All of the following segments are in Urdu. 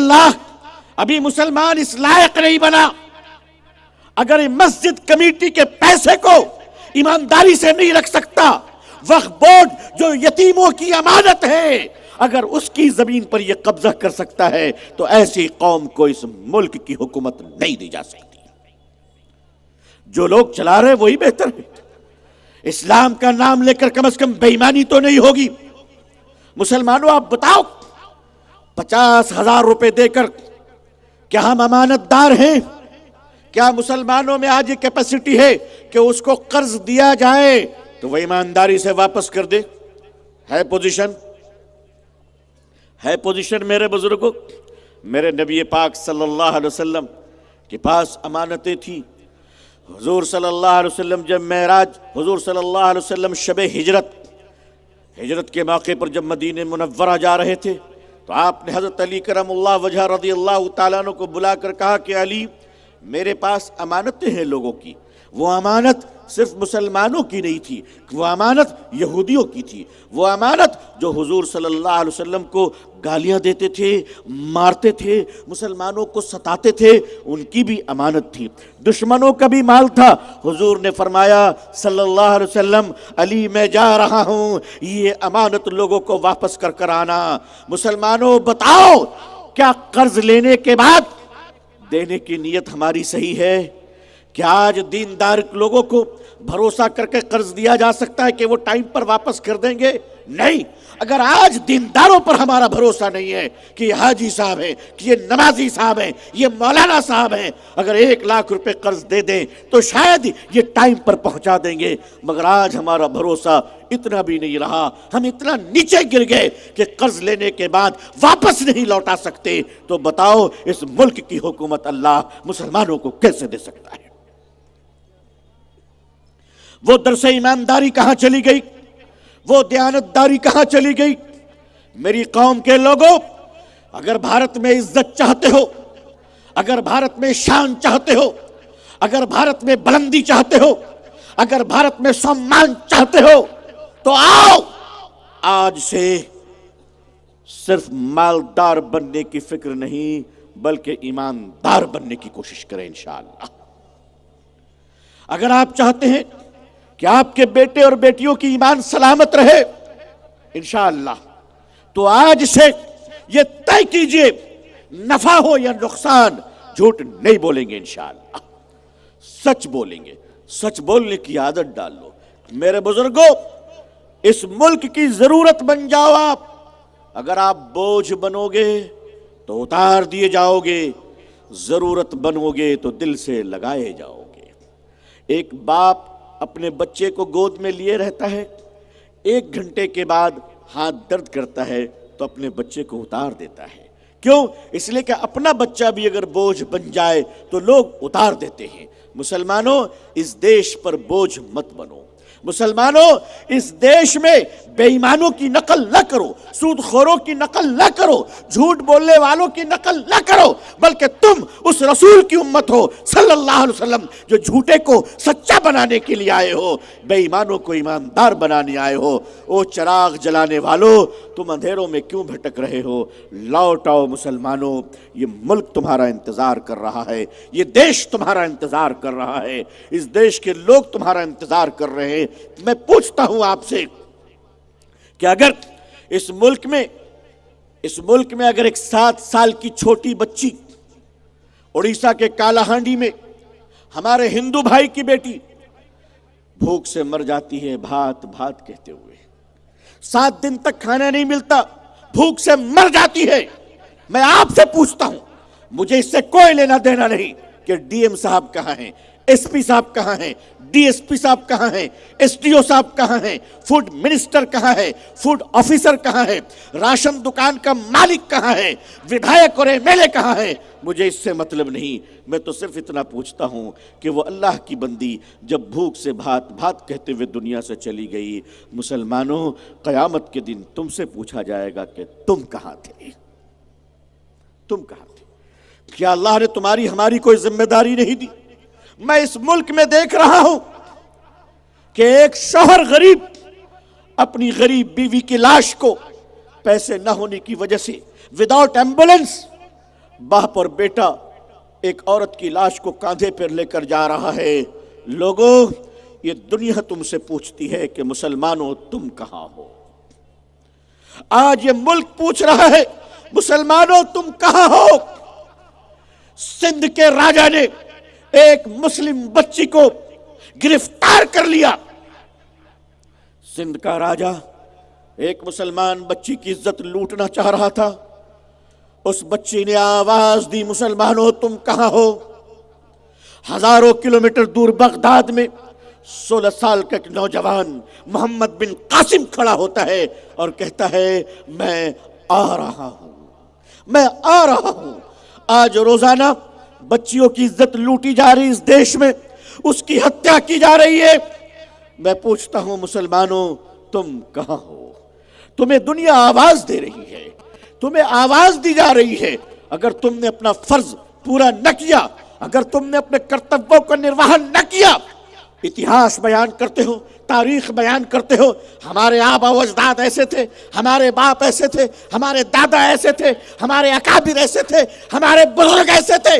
اللہ ابھی مسلمان اس لائق نہیں بنا، اگر مسجد کمیٹی کے پیسے کو ایمانداری سے نہیں رکھ سکتا، وقف بورڈ جو یتیموں کی امانت ہے اگر اس کی زمین پر یہ قبضہ کر سکتا ہے تو ایسی قوم کو اس ملک کی حکومت نہیں دی جا سکتی۔ جو لوگ چلا رہے وہی بہتر ہے، اسلام کا نام لے کر کم از کم بے ایمانی تو نہیں ہوگی۔ مسلمانوں آپ بتاؤ، 50,000 روپے دے کر کیا ہم امانت دار ہیں؟ کیا مسلمانوں میں آج یہ کیپیسٹی ہے کہ اس کو قرض دیا جائے تو وہ ایمانداری سے واپس کر دے؟ ہے پوزیشن میرے بزرگوں، میرے نبی پاک صلی اللہ علیہ وسلم کے پاس امانتیں تھیں۔ حضور صلی اللہ علیہ وسلم جب معراج، حضور صلی اللہ علیہ وسلم شب ہجرت کے موقع پر جب مدینہ منورہ جا رہے تھے تو آپ نے حضرت علی کرم اللہ وجہ رضی اللہ تعالیٰ عنہ کو بلا کر کہا کہ علی، میرے پاس امانتیں ہیں لوگوں کی، وہ امانت صرف مسلمانوں کی نہیں تھی، وہ امانت یہودیوں کی تھی، وہ امانت جو حضور صلی اللہ علیہ وسلم کو گالیاں دیتے تھے، مارتے تھے، مسلمانوں کو ستاتے تھے، ان کی بھی امانت تھی، دشمنوں کا بھی مال تھا۔ حضور نے فرمایا صلی اللہ علیہ وسلم، علی میں جا رہا ہوں، یہ امانت لوگوں کو واپس کر کر آنا۔ مسلمانوں بتاؤ، کیا قرض لینے کے بعد دینے کی نیت ہماری صحیح ہے؟ کیا آج دیندار لوگوں کو بھروسہ کر کے قرض دیا جا سکتا ہے کہ وہ ٹائم پر واپس کر دیں گے؟ نہیں۔ اگر آج دینداروں پر ہمارا بھروسہ نہیں ہے کہ یہ حاجی صاحب ہیں، کہ یہ نمازی صاحب ہیں، یہ مولانا صاحب ہیں، اگر 1,00,000 روپے قرض دے دیں تو شاید یہ ٹائم پر پہنچا دیں گے، مگر آج ہمارا بھروسہ اتنا بھی نہیں رہا، ہم اتنا نیچے گر گئے کہ قرض لینے کے بعد واپس نہیں لوٹا سکتے، تو بتاؤ اس ملک کی حکومت اللہ مسلمانوں کو کیسے دے سکتا ہے؟ وہ درس ایمانداری کہاں چلی گئی؟ وہ دیانتداری کہاں چلی گئی؟ میری قوم کے لوگوں، اگر بھارت میں عزت چاہتے ہو، اگر بھارت میں شان چاہتے ہو، اگر بھارت میں بلندی چاہتے ہو، اگر بھارت میں سمان چاہتے ہو تو آؤ آج سے صرف مالدار بننے کی فکر نہیں بلکہ ایماندار بننے کی کوشش کریں انشاءاللہ۔ اگر آپ چاہتے ہیں کہ آپ کے بیٹے اور بیٹیوں کی ایمان سلامت رہے انشاءاللہ تو آج سے یہ طے کیجئے، نفع ہو یا نقصان جھوٹ نہیں بولیں گے انشاءاللہ، سچ بولیں گے، سچ بولنے کی عادت ڈال لو۔ میرے بزرگوں، اس ملک کی ضرورت بن جاؤ آپ، اگر آپ بوجھ بنو گے تو اتار دیے جاؤ گے، ضرورت بنو گے تو دل سے لگائے جاؤ گے۔ ایک باپ اپنے بچے کو گود میں لیے رہتا ہے، 1 گھنٹے کے بعد ہاتھ درد کرتا ہے تو اپنے بچے کو اتار دیتا ہے۔ کیوں؟ اس لیے کہ اپنا بچہ بھی اگر بوجھ بن جائے تو لوگ اتار دیتے ہیں۔ مسلمانوں، اس دیش پر بوجھ مت بنو۔ مسلمانوں، اس دیش میں بے ایمانوں کی نقل نہ کرو، سود خوروں کی نقل نہ کرو، جھوٹ بولنے والوں کی نقل نہ کرو، بلکہ تم اس رسول کی امت ہو صلی اللہ علیہ وسلم جو جھوٹے کو سچا بنانے کے لیے آئے ہو، بے ایمانوں کو ایماندار بنانے آئے ہو۔ او چراغ جلانے والوں، تم اندھیروں میں کیوں بھٹک رہے ہو؟ لوٹ آؤ مسلمانوں، یہ ملک تمہارا انتظار کر رہا ہے، یہ دیش تمہارا انتظار کر رہا ہے، اس دیش کے لوگ تمہارا انتظار کر رہے ہیں۔ میں پوچھتا ہوں آپ سے کہ اگر اس ملک میں اگر ایک 7 سال کی چھوٹی بچی اڑیسہ کے کالا ہانڈی میں ہمارے ہندو بھائی کی بیٹی بھوک سے مر جاتی ہے، بھات بھات کہتے ہوئے 7 دن تک کھانا نہیں ملتا، بھوک سے مر جاتی ہے، میں آپ سے پوچھتا ہوں، مجھے اس سے کوئی لینا دینا نہیں کہ ڈی ایم صاحب کہاں ہیں، ایس پی صاحب کہاں ہیں، ڈی ایس پی صاحب کہاں ہیں، ایس ڈی او صاحب کہاں ہیں، فوڈ منسٹر کہاں ہے، فوڈ آفیسر کہاں ہے، راشن دکان کا مالک کہاں ہے، ودھایک اور ایم ایل اے کہاں ہے، مجھے اس سے مطلب نہیں۔ میں تو صرف اتنا پوچھتا ہوں کہ وہ اللہ کی بندی جب بھوک سے بھات بھات کہتے ہوئے دنیا سے چلی گئی، مسلمانوں، قیامت کے دن تم سے پوچھا جائے گا کہ تم کہاں تھے، تم کہاں تھے؟ کیا اللہ نے تمہاری ہماری کوئی ذمہ داری نہیں دی؟ میں اس ملک میں دیکھ رہا ہوں کہ ایک شوہر غریب اپنی غریب بیوی کی لاش کو پیسے نہ ہونے کی وجہ سے وداؤٹ ایمبولنس باپ اور بیٹا ایک عورت کی لاش کو کاندھے پر لے کر جا رہا ہے۔ لوگوں، یہ دنیا تم سے پوچھتی ہے کہ مسلمانوں تم کہاں ہو؟ آج یہ ملک پوچھ رہا ہے مسلمانوں تم کہاں ہو؟ سندھ کے راجا نے ایک مسلم بچی کو گرفتار کر لیا۔ سندھ کا راجا ایک مسلمان بچی کی عزت لوٹنا چاہ رہا تھا۔ اس بچی نے آواز دی، مسلمانوں تم کہاں ہو؟ ہزاروں کلومیٹر دور بغداد میں 16 سال کا ایک نوجوان محمد بن قاسم کھڑا ہوتا ہے اور کہتا ہے میں آ رہا ہوں، میں آ رہا ہوں۔ آج روزانہ بچیوں کی عزت لوٹی جا رہی اس دیش میں، اس کی ہتیا کی جا رہی ہے۔ میں پوچھتا ہوں مسلمانوں تم کہاں ہو؟ تمہیں دنیا آواز دے رہی ہے، تمہیں آواز دی جا رہی ہے۔ اگر تم نے اپنا فرض پورا نہ کیا، اگر تم نے اپنے کرتووں کا نرواہن نہ کیا، اتہاس بیان کرتے ہو، تاریخ بیان کرتے ہو، ہمارے آبا و اجداد ایسے تھے، ہمارے باپ ایسے تھے، ہمارے دادا ایسے تھے، ہمارے اکابر ایسے تھے، ہمارے بزرگ ایسے تھے،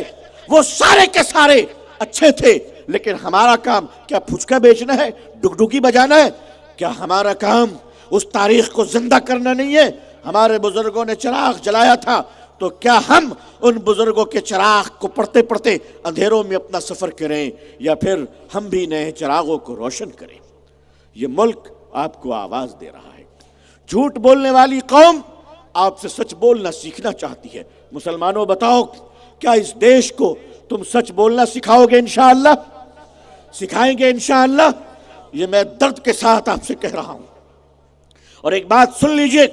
وہ سارے کے سارے اچھے تھے، لیکن ہمارا کام کیا پھچکا بیچنا ہے، ڈگڈگی بجانا ہے؟ کیا ہمارا کام اس تاریخ کو زندہ کرنا نہیں ہے؟ ہمارے بزرگوں نے چراغ جلایا تھا، تو کیا ہم ان بزرگوں کے چراغ کو پڑھتے پڑھتے اندھیروں میں اپنا سفر کریں، یا پھر ہم بھی نئے چراغوں کو روشن کریں؟ یہ ملک آپ کو آواز دے رہا ہے۔ جھوٹ بولنے والی قوم آپ سے سچ بولنا سیکھنا چاہتی ہے۔ مسلمانوں بتاؤ، کیا اس دیش کو تم سچ بولنا سکھاؤ گے؟ انشاءاللہ سکھائیں گے انشاءاللہ۔ یہ میں درد کے ساتھ آپ سے کہہ رہا ہوں۔ اور ایک بات سن لیجئے،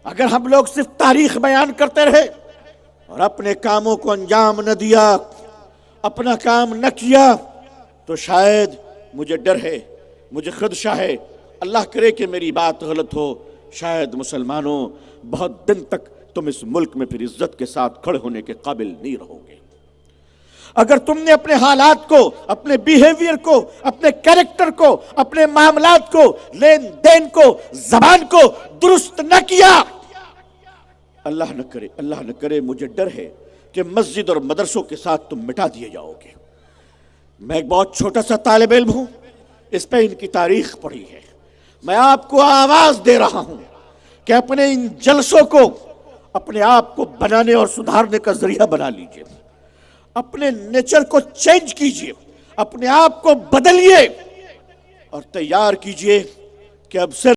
اگر ہم لوگ صرف تاریخ بیان کرتے رہے اور اپنے کاموں کو انجام نہ دیا، اپنا کام نہ کیا، تو شاید مجھے ڈر ہے، مجھے خدشہ ہے، اللہ کرے کہ میری بات غلط ہو، شاید مسلمانوں بہت دن تک تم اس ملک میں پھر عزت کے ساتھ کھڑے ہونے کے قابل نہیں رہو گے۔ اگر تم نے اپنے حالات کو، اپنے بیہیویئر کو، اپنے کریکٹر کو، اپنے معاملات کو، لین دین کو، زبان کو درست نہ کیا، اللہ نہ کرے مجھے ڈر ہے کہ مسجد اور مدرسوں کے ساتھ تم مٹا دیے جاؤ گے۔ میں ایک بہت چھوٹا سا طالب علم ہوں، اس پہ ان کی تاریخ پڑھی ہے۔ میں آپ کو آواز دے رہا ہوں کہ اپنے ان جلسوں کو اپنے آپ کو بنانے اور سدھارنے کا ذریعہ بنا لیجئے، اپنے نیچر کو چینج کیجئے، اپنے آپ کو بدلیے اور تیار کیجئے کہ اب صرف